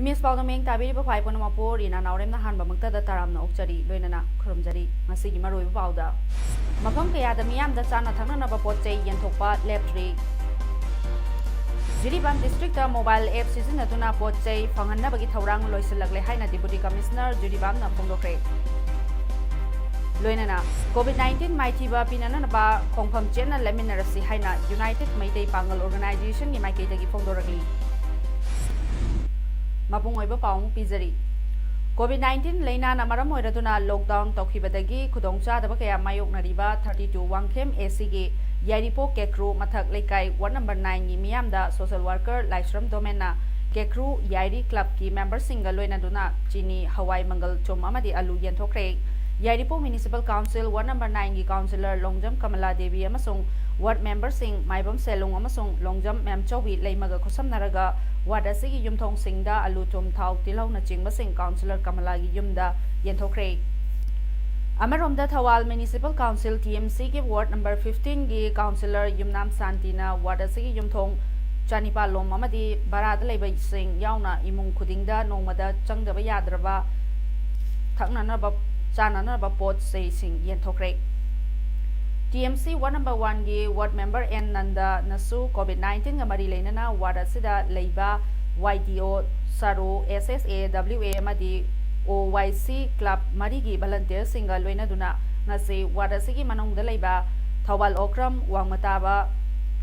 Miss Paodam tabi ba khwai pon mapo Reena Naorem na hanba mangta da taram na okchari loinana khurumjari ngasi gi maroi pauda mafam kaya da miyam da chana thangna na ba pot chei yenthokpa leptri Jiribam district da mobile app season aduna pot chei phanghanna bagi thorang loisilakle haina deputy commissioner Jiribam na phongdokre loinana COVID-19 maiti ba pinana na ba khongpham chenna leminarasi haina United Maitei Pangal Organization ni maikei dagi phongdorakli Mapung oiba paung pizari COVID-19 leina na maram oiraduna lockdown tokibadagi khudongcha daba kaya mayok nariba 32 wangkhem AC gi Yaripo Kekru mathak lekai ward number 9 gi miyam da social worker Laisram Domena Kekru Yairi club ki member single loina duna chini Hawai Mangal chom amadi alu yenthokre Yaripo municipal council ward number 9 gi councillor Longjam Kamala Devi amasung ward member sing Maibam Selung amasung Longjam Mem Chowi leimaga khosam naraga ward asigi yumthong singda alu chom thau tilhau na chingba sing councillor Kamala gi yumda yenthokre Amaromda Thawal municipal council TMC gi ward number 15 gi councillor Yumnam Santina ward asigi yumthong Chanipa lom amadi barada leiba sing yauna imung khudingda nongmada changdaba yadraba thaknana ba chanana ba pot sei sing yenthokre TMC ward number 1 gi ward member N Nanda nasu COVID-19 ngamari leinana ward asida leiba YDO Saro SSA WA amadi OYC club mari gi volunteer singa loina duna ngasi ward asigi manongda leiba Thawal Okram Wangmataba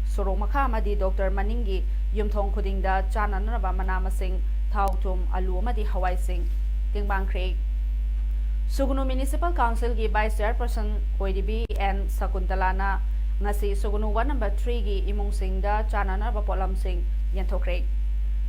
Soromakha amadi Dr Maningi yumthong khudingda chanana ba manama sing thautum alu amadi hawai sing tingbangkhre Sugunu Municipal Council gi Vice Chairperson ODB and Sakuntalana ngasi Sugunu ward number 3 gi imung singda chanana ba polam sing yenthokre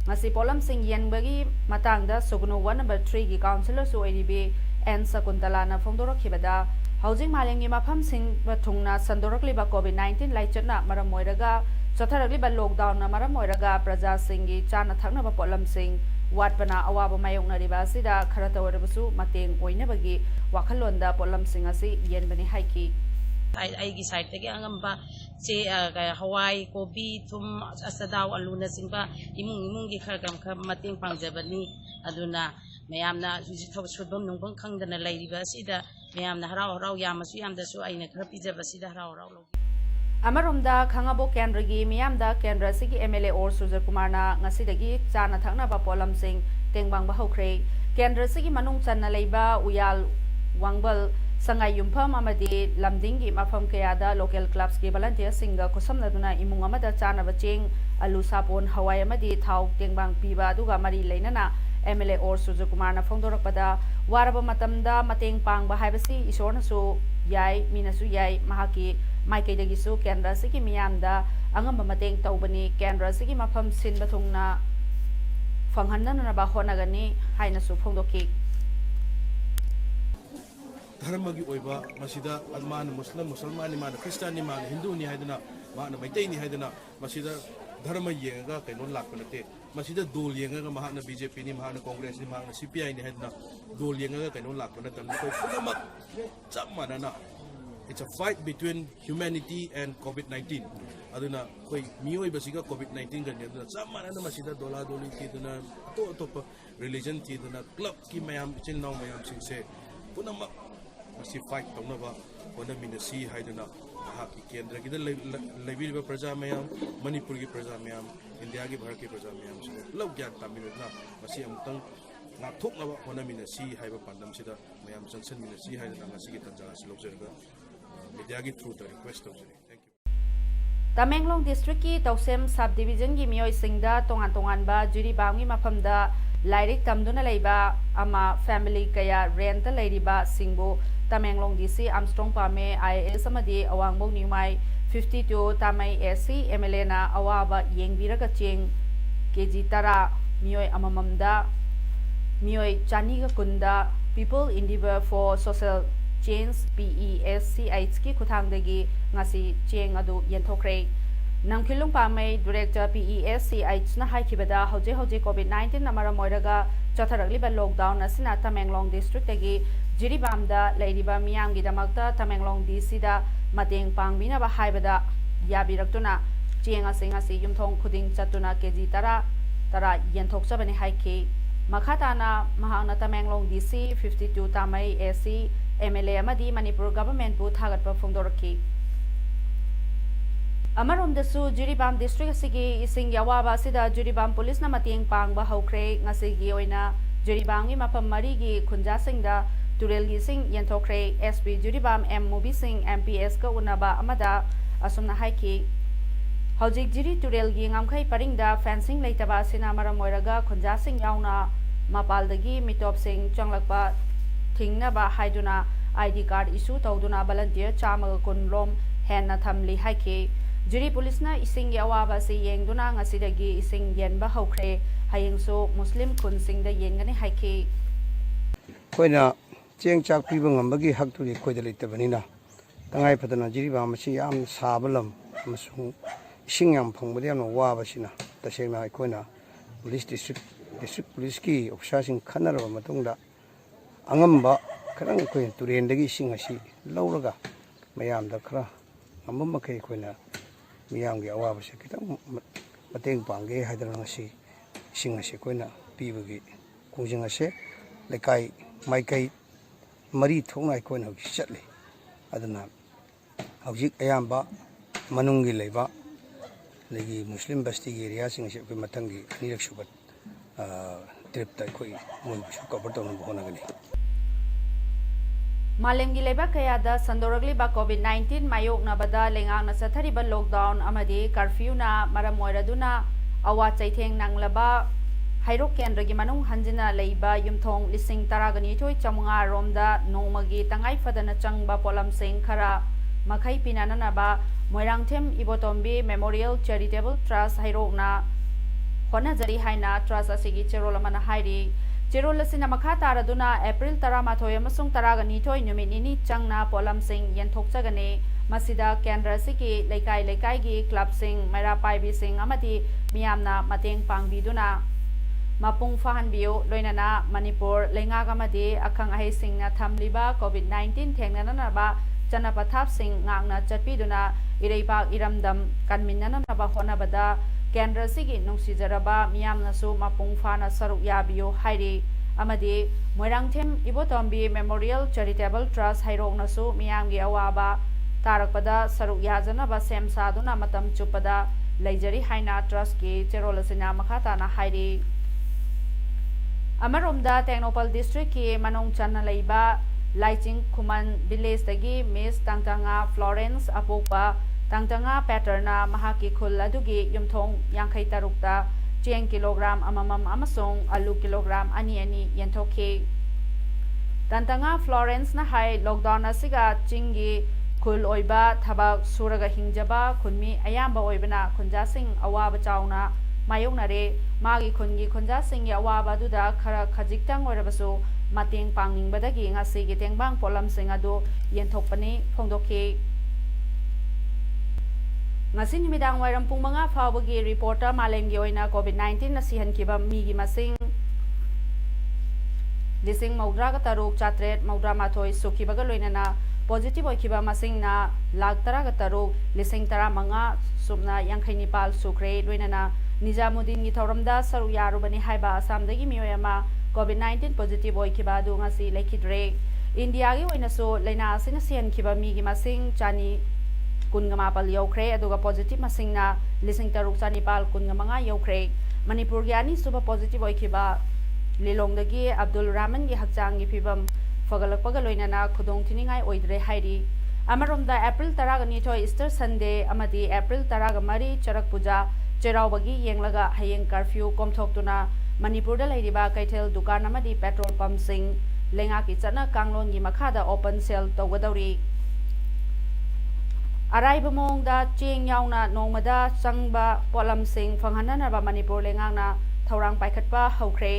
ngasi polam sing yenbagi matangda Sugunu ward number 3 gi councillor su ODB and Sakuntalana phongdorokibada housing malengi mafam sing bathungna sandorokliba COVID-19 laichatna maram moiraga chatharakliba lockdown na maram moiraga praja singi chana thakna ba polam sing Wat bana awaba mayong nariba sida kharata warabasu mateng oinabagi wakhalonda polam singasi yenbani haiki aigi side tagi angamba che hawai kobi thum asadaw aluna singba imung gi khar mateng pangjabani aduna mayamna huji thau sudbam nungbang khangdana lairiba sida mayamna harau yamasu yamdasu aina khar pijaba sida harau lo Amaromda Khangabo Kendragi Miyamda Kendra Sigi MLA or Sujar Kumarna ngasidagi chana thakna ba polam sing tengbang ba hokre Kendra Sigi manung channa leiba uyal wangbal sangai yumpham amadi lamdingi mafam kayada local clubs ki volunteer singa kosamna duna imung amada chana ba cheng alu sapon hawai amadi thau tengbang piba aduga mari leinana MLA or Sujar Kumarna phongdorakpada waraba matamda mateng pang ba haibasi isorna su yai minasu yai mahaki Maikei dagisu Kendra sigi miyamda angamba mateng taubani Kendra sigi mafam sinba thungna phanghanna na ba honagani haina su phongdoki Dharmagi oiba masida alman musulman ni mana Christian ni mana Hindu ni haidana mana Maitai ni haidana masida dharma yenga kainon lakpanate masida dol yenga mahana BJP ni mahana Congress ni mahana CPI ni haidana dol yenga kainon lakpanate koi punamak chap mana na It's a fight between humanity and COVID-19. Aduna koi miyoi basiga COVID-19 ganyan aduna sama na masida dola doli ki aduna to religion ki aduna club ki mayam chin naw mayam singse puna masi fight tong na ba puna minasi haiduna ha ki kendra ki lebil ba praja mayam Manipur ki praja mayam India ki Bharat ki praja mayam so log gyan tamil na masi amtang na thok na ba puna minasi haiba pandam sida mayam junction minasi haiduna masi ki tanja silok jerga through the request of thank you. Tamenglong district ki Tausem subdivision gi miyoi singda tongan ba juri bangi mafamda lairik tamduna leiba ama family kaya rent leiriba singbu Tamenglong DC Armstrong Pame IAS amadi awangbo niumai 52 tamai SC MLA na awaba yengbiraga cheng kg tara mioi amamamda mioi chaniga kunda People Endeavor for Social Change PESCH ki kuthangdagi ngasi cheng adu yenthokre Namkhilung Pamei Director PESCH na haikibada hoje COVID-19 namara moiraga chatharagli lockdown asina Tamenglong district agi Jiribamda leiriba miyamgi damakta Tamenglong DC da mateng pangbina ba haibada yabiraktuna cheng asingasi yumthong khuding chatuna kg tara yenthokchabani haiki Makhatana mahangna Tamenglong DC 52 Tamai AC MLA amadi Manipur government bu thagatpa phongdoraki Amaromdasu Jiribam district asigi ising yawaba sida Jiribam police na mateng pangba haukre ngasigi oina Jiribangi mapam marigi khunjasingda turelgi sing yenthokre SP Jiribam M Mubi Singh MPS ka unaba amada asumna haiki Hojik Jiri turelgi ngamkhai paringda fencing leitaba sina maram moiraga khunjasing yauna mapaldagi mitop sing changlakpa thingnaba haiduna ID card issue tawduna volunteer chamaga kunlom henna thamli haiki Jiri police na ising yawaba si yengduna ngasidagi ising yenba haukre hayengso Muslim kunsingda yengani haiki koina cheng chak piba ngambagi hakturi koida leitabani tangai padana Jiribam masi yam sabalam amasung ising yam phongbadi yam wabasina tasengna koina police district police ki officer sing khanaraba matungda angamba kharang koi turendagi ising asi lauraga mayamda khara ngambam makai koina miyamgi awabase kitang mateng pangge haidana ngasi ising asi koina pibagi kungjing ase lekai maikai mari thongai koina gi chatli adana hawjik ayamba manungi leiba legi Muslim basti area sing ase koi matangi anirak subat trip tai koi mon su cover to no honagani Malemgi leba kayada sandoragli ba COVID-19 mayok na bada lengang na sathari ba lockdown amadi curfew na maram moiraduna awa chaitheng nanglaba Hairok Kendragi Manung Hanjina Leiba Yumthong Lising Taragani Toy Chamunga Romda Nomagi Tangai Fadana Changba Polam Sing Khara Makai Pinanaba Moirangthem Ibotombi Memorial Charitable Trust Hairokna Hona Jari Haina Trust Asigi Cherolamana Hairi Cherolasina Makha Taraduna April Taramathoy Amasung Taragani Toy Numinini Changna Polam Sing Yenthokchagane Masida Kendra Siki Lekai gi Club Sing Maira Paibi Sing Amati Miyamna Mateng Pangbiduna Mapung Fahanbio Loinana Manipur Lengagamadi Akang Ahe Singh na Thamliba COVID-19 Thengnanaba Chanapathap Singh Ngangna Chatpiduna Ireipak Iramdam Kanminanaba Honabada Kendra Sigi Nungsijaraba Miyamnasu Mapung Fana Saruk Yabio Hairi Amadi Moirangthem Ibotombi Memorial Charitable Trust Hairoknasu Miyamgi Awaba Tarakpada Saruk Yajanaba Sem Saduna Matam Chupada Leijari Haina Trust Ki Cherolasina Makhatana Hairi Amaromda Technopal District ki Manong Channa Leiba Laiching Kuman Village dagi Miss Tangtanga Florence Apokpa Tangtanga Patterna Mahaki Khul adugi Yumthong Yankai Tarukta Cheng kilogram amamam amasong alu kilogram ani yenthoki Tangtanga Florence na hai lockdown asiga chingi khul oiba thabak suraga hingjaba khunmi ayamba oibana khunjasing awaba chauna Mayoknare Magi Khungi Khunja Singh Awaba Duda Khara Khajiktang Orabasu Mateng Pangning Badagi Ngasi Tengbang Polam Sing Adu Yenthokpani Phongdokhi Ngasi Nimidang Wairam Pung Manga Fawbagi Reporter Malemgi Oina COVID-19 na sihankiba migi masing Lising Maudraga Taruk Chatret Maudra Mathoi Sukibaga Loinana Positive Oikiba Masing na Lagtaraga Taruk Lising Tara Manga Subna Yankai Nipal Sukre Loinana Nijamuddin gi thoramda saru yarubani haiba Assamdagi miyoyama COVID-19 positive oikiba du ngasi lekhidre India gi oinaso leina asina siankiba migi masing chani kunngama pal yaukhre aduga positive masingna lising taruk chani pal kunngama yaukhre Manipur gi ani suba positive oikiba Lilongdagi Abdul Rahman gi hakchang gi phibam fagalakpaga loinana khudong thiningai oidre hairi Amaromda April 12 Easter Sunday amadi April 13 Charak Puja Cherauwagi yenglaga hayeng curfew komthoktuna Manipurda leiriba Kaithel dukan amadi petrol pump sing lenga ki chana kanglon gi makhada open sale tawgadauri ꯑꯔꯥꯏꯕ ꯃꯑꯣꯡꯗ ꯆꯦꯡ ꯌꯥꯎꯅ ꯅꯣꯡꯃꯗ ꯆꯪꯕ ꯄꯣꯠꯂꯝꯁꯤꯡ ꯐꯪꯍꯟꯅꯅꯕ ꯃꯅꯤꯄꯨꯔ ꯂꯩꯉꯥꯛꯅ ꯊꯧꯔꯥꯡ ꯄꯥꯏꯈꯠꯄ ꯍꯧꯈ꯭ꯔꯦ꯫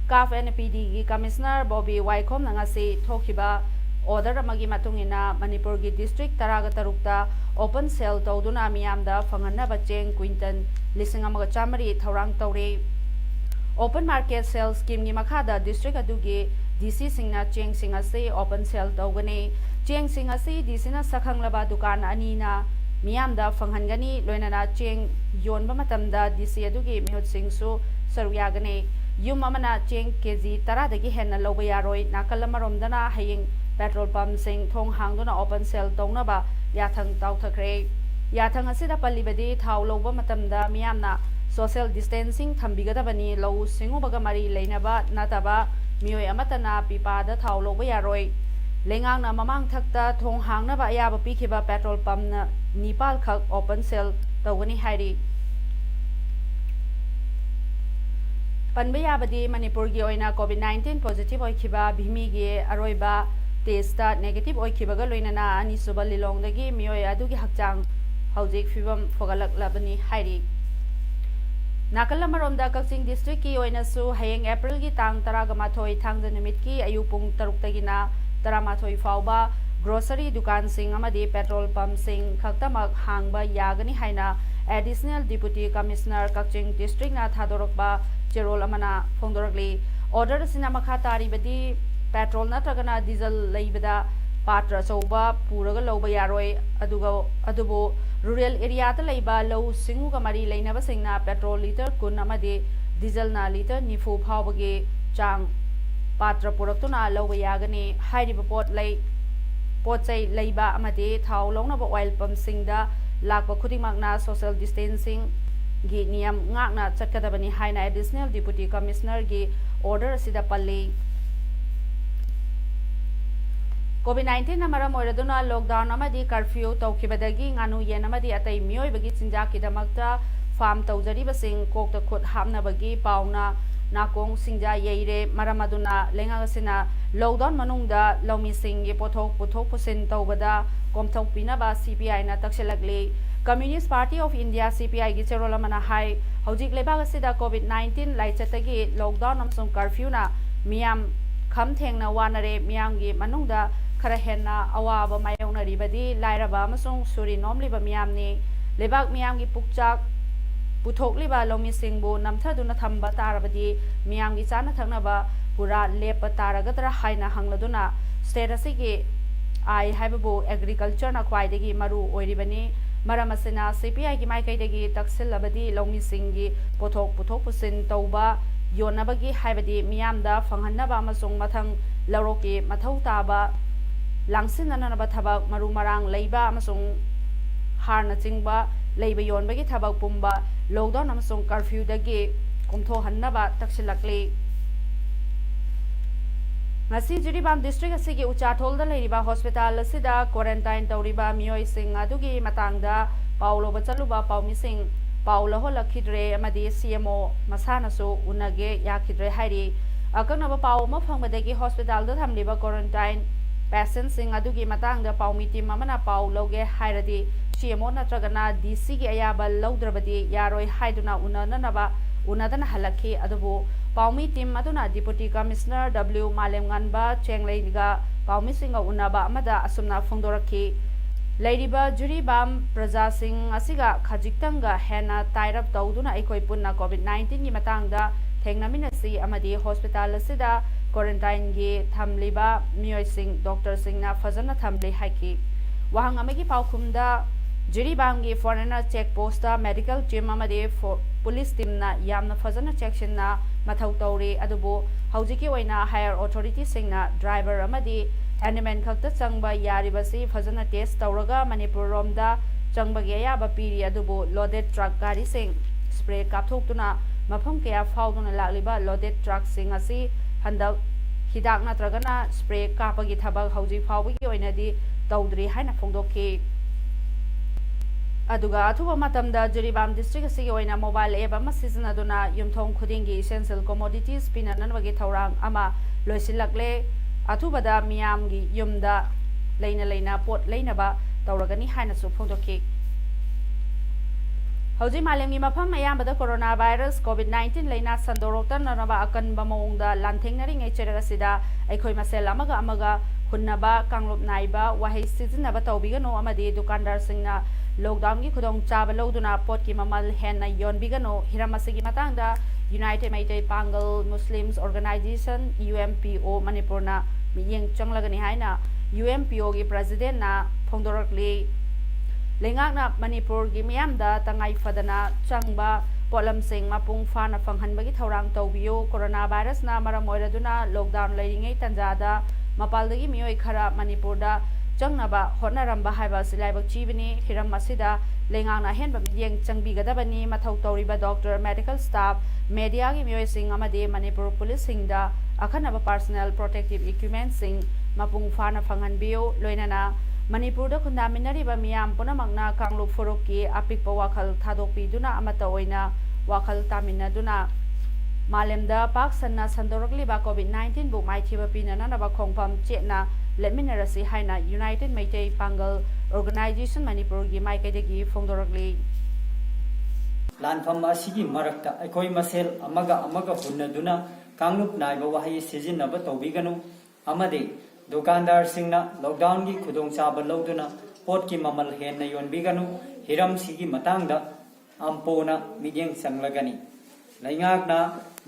ꯀꯥꯐ ꯑꯦꯟ.ꯄꯤ.ꯗꯤꯒꯤ ꯀꯃꯤꯁꯅꯔ ꯕꯣꯕꯤ ꯋꯥꯏꯈꯣꯝꯅ ꯉꯁꯤ ꯊꯣꯛꯈꯤꯕ ꯑꯣꯔꯗꯔ ꯑꯃꯒꯤ ꯃꯇꯨꯡꯏꯟꯅ ꯃꯅꯤꯄꯨꯔꯒꯤ ꯗꯤꯁꯇ꯭ꯔꯤꯛ 13ꯇ ꯑꯣꯄꯟ ꯁꯦꯜ ꯇꯧꯗꯨꯅ ꯃꯤꯌꯥꯝꯗ ꯐꯪꯍꯟꯅꯕ ꯆꯦꯡ ꯀ꯭ꯋꯤꯟꯇꯜ 1,100 ꯊꯧꯔꯥꯡ ꯇꯧꯔꯦ꯫ ओपन मार्केट सेल स्कीम की मखादा डिस्ट्रिक्ट अदुगी डीसी सिंगना चेंग सिंग असे ओपन सेल तौगने चेंग सिंग असे डीसी ना सखंगलबा दुकान अनीना मियामदा फंगहनगनी लोइनाना चेंग योनबा मतमदा डीसी अदुगी मिहुत सिंगसु सरुयागने युम अमना चेंग केजी 10 दगी हेन्ना लौबा यारोय नाकल अमरोमदना हयिंग पेट्रोल पंप सिंग थोंग हांगदुना ओपन सेल तौनबा याथंग ताउथखरे याथंग असिदा पल्लिबदी थाव लौबा मतमदा मियामना सोशल डिस्टेंसिंग थम्बिगदबनी लौ सिंगुबगा मरी लेनबा नतबा मियोय अमतना पिपादा थाव लौबा यारोय लेंगांगना ममांग थक्ता थोंग हांगनबा अयाबा पीखिबा पेट्रोल पंपना निपाल खक ओपन सेल तौगनी हाइरी पनबा याबदी मणिपुरगी ओइना कोविड-19 पॉजिटिव ओइखिबा भीमीगी अरोइबा टेस्टा नेगेटिव ओइखिबगा लोइनाना अनिसुबा लिलोंगदगी मियोय अदुगी हक्चांग हौजिक फिबम फोगलकलबनी हाइरी नाकल अमरोमदा कक्चिंग डिस्ट्रिक्ट की ओइनासु हयेंग अप्रैल की तांग 18 थांगजा नुमित की अयु पुंग 6 13 फाउबा ग्रोसरी दुकान सिंग अमदी पेट्रोल पंप सिंग खक्तमक हांगबा यागनी हाइना additional deputy commissioner Kakching district ना थादोरकबा चेरोल अमना फोंदोरकली ऑर्डर सिना मखा तारिबदी पेट्रोल नत्रगना डीजल लेबदा पात्र चौबा पूरगा लौबा यारोय अदुबो रूरल एरिया लेबा लौ सिंगुगा मरी लेनबा सिंगना पेट्रोल लीटर 10 अमदी डीजल ना लीटर 90 फावबगे चांग पात्र पुरक्तुना लौबा यागनी हाइरिबा पोचै लेबा अमदी थाव लौनबा ऑयल पंप सिंगदा लाकबा खुदिमकना सोशल डिस्टेंसिंग गी नियम ngakna चटकदबनी हाइना एडिशनल डिप्यूटी कमिश्नर गी ऑर्डर सिदा पल्ली कोविड-19 मरम ओइरदुना लॉकडाउन अमदी कर्फ्यू तौखिबदगी गानु येन अमदी अतै मियोइबगी चिंजाकीदमक्ता फार्म तौजरिबसिंग कोकता खुद हामनबगी पाउना नाकोंग सिंजा येइरे मरम अदुना लेंगागसिना लॉकडाउन मनुंगदा लौमिसिंगी पोथोक पुथोक पुसिन तौबदा कोमथौपिनबा सीपीआई ना तक्सेलगली communist party of India CPI की चेरोल अमना हाई हौजिक लेबागसिदा कोविड-19 लाइचतगी लॉकडाउन अमसुंग कर्फ्यू ना मियाम खम थेंगना वानरे मियामगी मनुंगदा खरा हेन्ना अवाब मायोंगनरिबदी लाइरबा अमसुंग सुरी नोमलिबा मियामनी लेबाग मियामगी पुकचाक पुथोकलिबा लौमिसिंगबु नमथदुना थंबा तारबदी मियामगी चाना थंगनबा पुरा लेप तारगदरा हाइना हंगलदुना स्टेट असिगी आई हाइबबु एग्रीकल्चर ना ख्वाइदगी मरु ओइरिबनी मरम असिना सीपीआई की माइकैदगी तक्सिलबदी लौमिसिंगी पोथोक पुथोक पुसिन तौबा योनबगी हाइबदी मियामदा फंगहन्नबा अमसुंग मथंग लौरोकी मथौ ताबा लांसिननबा थबक मरु मरांग लेबा अमसुंग हारना चिंगबा लेबा योनबगी थबक पुंबा लॉकडाउन अमसुंग कर्फ्यू दगी कुमथोहन्नबा तक्सिलकली ngasi jiribam district asigi uchathol da leiriba hospital asida quarantine tawriba miyoi sing adugi matangda paulo bachaluba paumi sing paulo holakhidre amadi CMO masana so unage yakhidre hairi akana ba pau ma phangmadagi hospital da thamliba quarantine patient sing adugi matangda paumi team amana paulo ge hairadi CMO natragana DC gi ayaba lawdrabadi yaroi haiduna unadana halakhi adubu पाउमी team अदुना deputy commissioner W मालेमगनबा चेंगलेगा पाउमी सिंगा उनाबा अमदा असुमना फोंदोरखी लेरिबा जुरीबाम प्रजा सिंग असिगा खजिक्तंगा हेना ताइरब तौदुना एकोइ पुन्ना कोविड-19 की मतंगदा थेंगनमिनसी अमदी hospital असिदा quarantine गी थमलिबा मियोय सिंग डॉक्टर सिंगना फजना थमले हाइकी वहांग अमेगी पाउखुमदा जुरीबाम गी foreigner check post medical team अमदी पुलिस टीम ना यामना फजना चेक्शन मथौ तौरे अदुबो हौजिकी ओइना हायर अथॉरिटी सिंगना ड्राइवर अमदी एनिमेन खक्ता चंगबा यारिबसी फजना टेस्ट तौरगा मणिपुर रोमदा चंगबगे याबा पीरी अदुबो लोडेड ट्रक गाड़ी सिंग स्प्रे कापथोक्तुना मफम कया फाउदुना लालिबा लोडेड ट्रक सिंग असि हंदक हिदाक नत्रगना spray कापगी थबक हौजि फाउबगी ओइनादि तौद्री हाइना फोंदोखी अदुगा अथुबा मतमदा Jiribam district असिगी ओइना mobile app अमा सिजनदुना युमथोंग खुदिंगी एसेंशियल कमोडिटीज पिनननबगी थौरांग अमा लोइसिलकले अथुबदा मियामगी युमदा लेना पोट लेनबा ꯇꯧꯔꯒꯅꯤ ꯍꯥꯏꯅꯁꯨ ꯐꯣꯡꯗꯣꯛꯈꯤ ꯍꯧꯖꯤꯛ ꯃꯥꯂꯦꯝꯒꯤ ꯃꯐꯝ ꯑꯌꯥꯝꯕꯗ ꯀꯣꯔꯣꯅꯥ ꯚꯥꯏꯔꯁ ꯀꯣꯚꯤꯗ-19 ꯂꯩꯅꯥ ꯁꯟꯗꯣꯔꯛꯇꯅꯕ ꯑꯀꯟꯕ ꯃꯑꯣꯡꯗ ꯂꯥꯟꯊꯦꯡꯅꯔꯤꯉꯩ ꯆꯩꯔꯛ ꯑꯁꯤꯗ ꯑꯩꯈꯣꯏ ꯃꯁꯦꯜ ꯑꯃꯒ ꯑꯃꯒ ꯍꯨꯟꯅꯕ ꯀꯥꯡꯂꯨꯞ ꯅꯥꯏꯕ ꯋꯥꯍꯩ ꯁꯤꯖꯤꯟꯅꯕ ꯇꯧꯕꯤꯒꯅꯨ ꯑꯃꯗꯤ ꯗꯨꯀꯥꯟꯗꯥꯔꯁꯤꯡꯅ ꯂꯣꯛꯗꯥꯎꯟꯒꯤ ꯈꯨꯗꯣꯡꯆꯥꯕ ꯂꯧꯗꯨꯅ ꯄꯣꯠꯀꯤ ꯃꯃꯜ ꯍꯦꯟꯅ ꯌꯣꯟꯕꯤꯒꯅꯨ ꯍꯤꯔꯝ ꯑꯁꯤꯒꯤ ꯃꯇꯥꯡꯗ ꯌꯨꯅꯥꯏꯇꯦꯗ ꯃꯩꯇꯩ ꯄꯥꯡꯒꯜ ꯃꯨꯁꯂꯤꯝꯁ ꯑꯣꯔꯒꯅꯥꯏꯖꯦꯁꯟ UMPO ꯃꯅꯤꯄꯨꯔꯅ ꯃꯤꯠꯌꯦꯡ ꯆꯪꯂꯒꯅꯤ ꯍꯥꯏꯅ UMPOꯒꯤ ꯄ꯭ꯔꯦꯁꯤꯗꯦꯟꯠꯅ ꯐꯣꯡꯗꯣꯔꯛꯂꯤ ꯂꯩꯉꯥꯛꯅ ꯃꯅꯤꯄꯨꯔꯒꯤ ꯃꯤꯌꯥꯝꯗ ꯇꯉꯥꯏ ꯐꯗꯅ ꯆꯪꯕ ꯄꯣꯠꯂꯝꯁꯤꯡ ꯃꯄꯨꯡ ꯐꯥꯅ ꯐꯪꯍꯟꯕꯒꯤ ꯊꯧꯔꯥꯡ ꯇꯧꯕꯤꯌꯨ ꯀꯣꯔꯣꯅꯥ ꯚꯥꯏꯔꯁꯅ ꯃꯔꯝ ꯑꯣꯏꯔꯗꯨꯅ ꯂꯣꯛꯗꯥꯎꯟ ꯂꯩꯔꯤꯉꯩ ꯇꯥꯟꯖꯥꯗ ꯃꯄꯥꯟꯗꯒꯤ ꯃꯤꯑꯣꯏ ꯈꯔ ꯃꯅꯤꯄꯨꯔꯗ ꯆꯪꯅꯕ ꯍꯣꯠꯅꯔꯝꯕ ꯍꯥꯏꯕ ꯑꯁꯤ ꯂꯥꯏꯕꯛ ꯊꯤꯕꯅꯤ ꯍꯤꯔꯝ ꯑꯁꯤꯗ ꯂꯩꯉꯥꯛꯅ ꯑꯍꯦꯟꯕ ꯃꯤꯠꯌꯦꯡ ꯆꯪꯕꯤꯒꯗꯕꯅꯤ ꯃꯊꯧ ꯇꯧꯔꯤꯕ ꯗꯣꯛꯇꯔ ꯃꯦꯗꯤꯀꯦꯜ ꯁ꯭ꯇꯥꯐ ꯃꯦꯗꯤꯌꯥꯒꯤ ꯃꯤꯑꯣꯏꯁꯤꯡ ꯑꯃꯗꯤ ꯃꯅꯤꯄꯨꯔ ꯄꯨꯂꯤꯁꯁꯤꯡꯗ ꯑꯈꯟꯅꯕ ꯄꯥꯔꯁꯣꯅꯦꯜ ꯄ꯭ꯔꯣꯇꯦꯛꯇꯤꯚ ꯏꯀ꯭ꯋꯤꯞꯃꯦꯟꯠꯁꯤꯡ ꯃꯄꯨꯡ ꯐꯥꯅ ꯐꯪꯍꯟꯕꯤꯌꯨ ꯂꯣꯏꯅꯅ ꯃꯅꯤꯄꯨꯔꯗ ꯈꯨꯟꯗꯥꯃꯤꯟꯅꯔꯤꯕ ꯃꯤꯌꯥꯝ ꯄꯨꯝꯅꯃꯛꯅ ꯀꯥꯡꯂꯨꯞ ꯐꯨꯔꯨꯞꯀꯤ ꯑꯄꯤꯛꯄ ꯋꯥꯈꯜ ꯊꯥꯗꯣꯛꯄꯤꯗꯨꯅ ꯑꯃꯠꯇ ꯑꯣꯏꯅ ꯋꯥꯈꯜ ꯇꯥꯃꯤꯟꯅꯗꯨꯅ ꯃꯥꯂꯦꯝꯗ ꯄꯥꯛ ꯁꯟꯅ ꯁꯟꯗꯣꯔꯛꯂꯤꯕ ꯀꯣꯚꯤꯗ-19 ꯕꯨ ꯃꯥꯏꯊꯤꯕ ꯄꯤꯅꯅꯕ ꯈꯣꯡꯐꯝ ꯆꯦꯠꯅ ꯂꯦꯞꯃꯤꯟꯅꯔꯁꯤ ꯍꯥꯏꯅ ꯌꯨꯅꯥꯏꯇꯦꯗ ꯃꯩꯇꯩ ꯄꯥꯡꯒꯜ ꯑꯣꯔꯒꯅꯥꯏꯖꯦꯁꯟ ꯃꯅꯤꯄꯨꯔꯒꯤ ꯃꯥꯏꯀꯩꯗꯒꯤ ꯐꯣꯡꯗꯣꯔꯛꯂꯤ ꯂꯥꯟꯐꯝ ꯑꯁꯤꯒꯤ ꯃꯔꯛꯇ ꯑꯩꯈꯣꯏ ꯃꯁꯦꯜ ꯑꯃꯒ ꯍꯨꯟꯅꯗꯨꯅ ꯀꯥꯡꯂꯨꯞ ꯅꯥꯏꯕ ꯋꯥꯍꯩ ꯁꯤꯖꯤꯟꯅꯕ ꯇꯧꯕꯤꯒꯅꯨ ꯑꯃꯗꯤ ꯗꯨꯀꯥꯟꯗꯥꯔꯁꯤꯡꯅ ꯂꯣꯛꯗꯥꯎꯟꯒꯤ ꯈꯨꯗꯣꯡꯆꯥꯕ ꯂꯧꯗꯨꯅ ꯄꯣꯠꯀꯤ ꯃꯃꯜ ꯍꯦꯟꯅ ꯌꯣꯟꯕꯤꯒꯅꯨ ꯍꯤꯔꯝꯁꯤꯒꯤ ꯃꯇꯥꯡꯗ ꯑꯝꯄꯣꯅ ꯃꯤꯠꯌꯦꯡ ꯆꯪꯂꯒꯅꯤ ꯂꯩꯉꯥꯛꯅ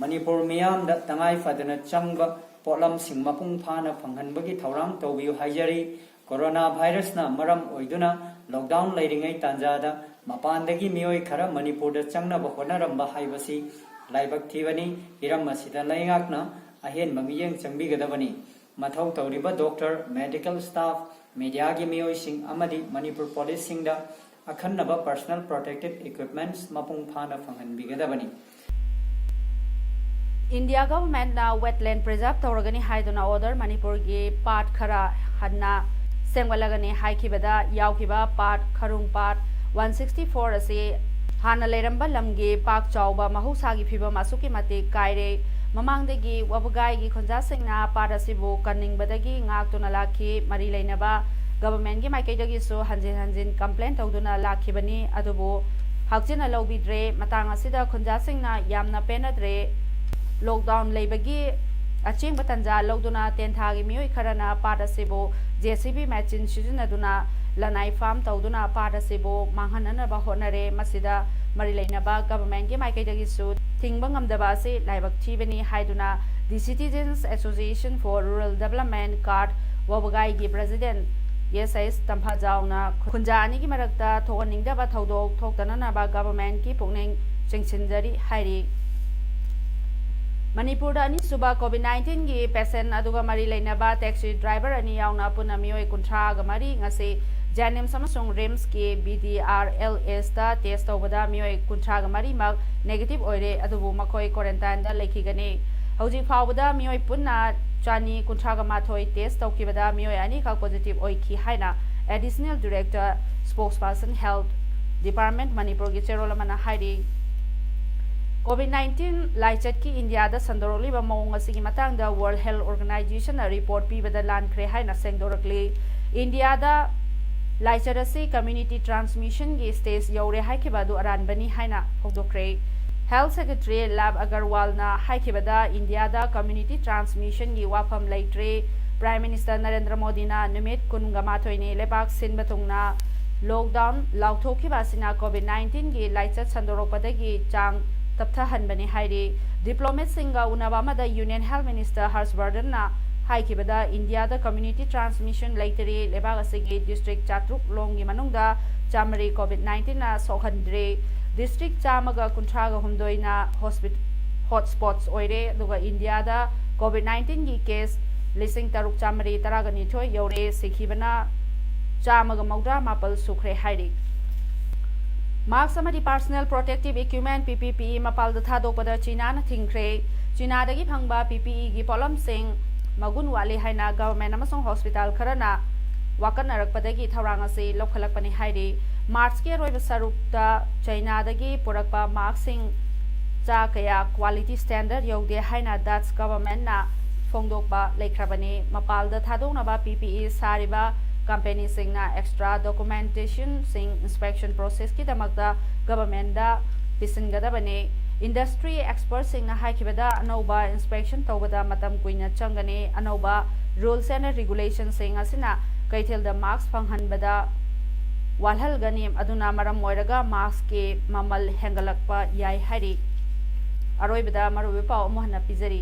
ꯃꯅꯤꯄꯨꯔ ꯃꯤꯌꯥꯝꯗ ꯇꯉꯥꯏ ꯐꯗꯅ ꯆꯪꯕ ꯄꯣꯠꯂꯝꯁꯤꯡ ꯃꯄꯨꯡ ꯐꯥꯅ ꯐꯪꯍꯟꯕꯒꯤ ꯊꯧꯔꯥꯡ ꯇꯧꯕꯤꯌꯨ ꯍꯥꯏꯖꯔꯤ ꯀꯣꯔꯣꯅꯥ ꯚꯥꯏꯔꯁꯅ ꯃꯔꯝ ꯑꯣꯏꯗꯨꯅ ꯂꯣꯛꯗꯥꯎꯟ ꯂꯩꯔꯤꯉꯩ ꯇꯥꯟꯖꯥꯗ ꯃꯄꯥꯟꯗꯒꯤ ꯃꯤꯑꯣꯏ ꯈꯔ ꯃꯅꯤꯄꯨꯔꯗ ꯆꯪꯅꯕ ꯍꯣꯠꯅꯔꯝꯕ ꯍꯥꯏꯕꯁꯤ ꯂꯥꯏꯕꯛ ꯊꯤꯕꯅꯤ ꯍꯤꯔꯝ ꯑꯁꯤꯗ ꯂꯩꯉꯥꯛꯅ ꯑꯍꯦꯟꯕ ꯃꯤꯠꯌꯦꯡ ꯆꯪꯕꯤꯒꯗꯕꯅꯤ ꯃꯊꯧ ꯇꯧꯔꯤꯕ ꯗꯣꯛꯇꯔ ꯃꯦꯗꯤꯀꯦꯜ ꯁ꯭ꯇꯥꯐ ꯃꯤꯗꯤꯌꯥꯒꯤ ꯃꯤꯑꯣꯏꯁꯤꯡ ꯑꯃꯗꯤ ꯃꯅꯤꯄꯨꯔ ꯄꯨꯂꯤꯁꯁꯤꯡꯗ ꯑꯈꯟꯅꯕ ꯄꯔꯁꯣꯅꯦꯜ ꯄ꯭ꯔꯣꯇꯦꯛꯇꯤꯚ ꯏꯀ꯭ꯋꯤꯞꯃꯦꯟꯠꯁ ꯃꯄꯨꯡ ꯐꯥꯅ ꯐꯪꯍꯟꯕꯤꯒꯗꯕꯅꯤ India government-na wetland preserve tawragani haiduna order Manipurgi part khara hanna sengwalagani haikibada yaukhiba part kharung part 164 ase hana leramba lamgi pak chawba mahusagi phibam asuki mate kaire mamangdagi wabugai gi khonja singna part asibu kaningbadagi ngaktuna lakhi mari leinaba government gi maikaidagi so hanjin complaint tawduna lakhibani adubu hakjina lobidre matang asida khonja singna yamna penadre lockdown leibagi aching batanja loduna tenthagi mioi kharana pada sebo JCB machine sijinaduna lanai farm tawduna pada sebo manghanana ba honare masida mari leinaba government gi maikaidagi su thingbangam daba se laibak thibani haiduna the Citizens Association for Rural Development card wabagai gi president yes tamphajauna khunja ani gi marakta thoganingdaba thodok thoktanana ba government ki pungning chingchinjari hairi Manipur da ani suba COVID-19 gi patient aduga mari leinaba taxi driver ani yauna puna mioi kunthra ga mari ngase Janim samasung RIMS ki BDRLS ta test tawbada mioi kunthra ga mari mak negative oire adubu makoi quarantine da lekhigani hauji phawbada mioi punna chani kunthra ga mathoi test tawkibada mioi ani ka positive oikhi haina additional director spokesperson health department Manipur gi cherolamana hairi COVID-19 laichat ki India da sandoroli ba maung asigi matang da World Health Organization na report pi bada lan kre hai na sengdorakli India da laichat asi community transmission gi stage yore hai ke badu aran bani hai na hogdokre Health Secretary Lab Agarwal na hai ke bada India da community transmission gi wafam laitre Prime Minister Narendra Modi na numit kun gamathoi ne lebak sin batungna lockdown lauthoki basina COVID-19 gi laichat sandoropadagi chang taptha hanbani hairi diplomat singa unabama Union Health Minister Harshvardhan na haikibada India da community transmission laiteri lebag asigi district chatruk longi manungda chamari COVID-19 na sokhandre district chamaga kunthraga humdoina hospital hotspots oire duga India da COVID-19 gi case lising taruk chamari taragani thoi yore sikhibana chamaga mawda mapal sukre hairi Marks amadi personal protective equipment PPE mapal da thadokpada China na thingkre China dagi phangba PPE gi polam sing magun wali haina government amasong hospital kharana wakan arakpadagi thaurang ase lokhalakpani hairi March ke roiba sarukta China dagi purakpa marks sing cha kaya quality standard yogde haina Dutch government na phongdokba lekhrabani mapal da thadokna ba PPE sariba company-singna extra documentation-sing inspection process-kidamakta government-da pisingadabani. Industry experts-singna haikibada anauba inspection tawbada matam kuina changani anauba rules and regulations-sing asina kaithilda marks phanghanbada walhalgani aduna maram moiraga marks ke mamal hengalakpa yai hari aroibada marubi pau mohana pizari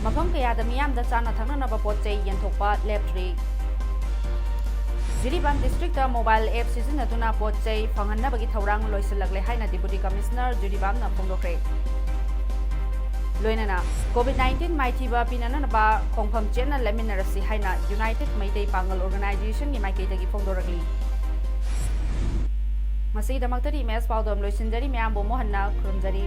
mafam kayada miyamda chana thangnaba potchei yenthokpa leptri Jiribam district mobile app sizinaduna potchei phanghanabagi thaurang loisilakle haina deputy commissioner Jiribam na phongdokre Loinana COVID-19 maithiba pinanaba khongpham chena leminarasi haina United Maitei Pangal Organization ni maiketagi phongdorakli Masi damaktari mes Paodam loisinjari myambo mohanna khurumjari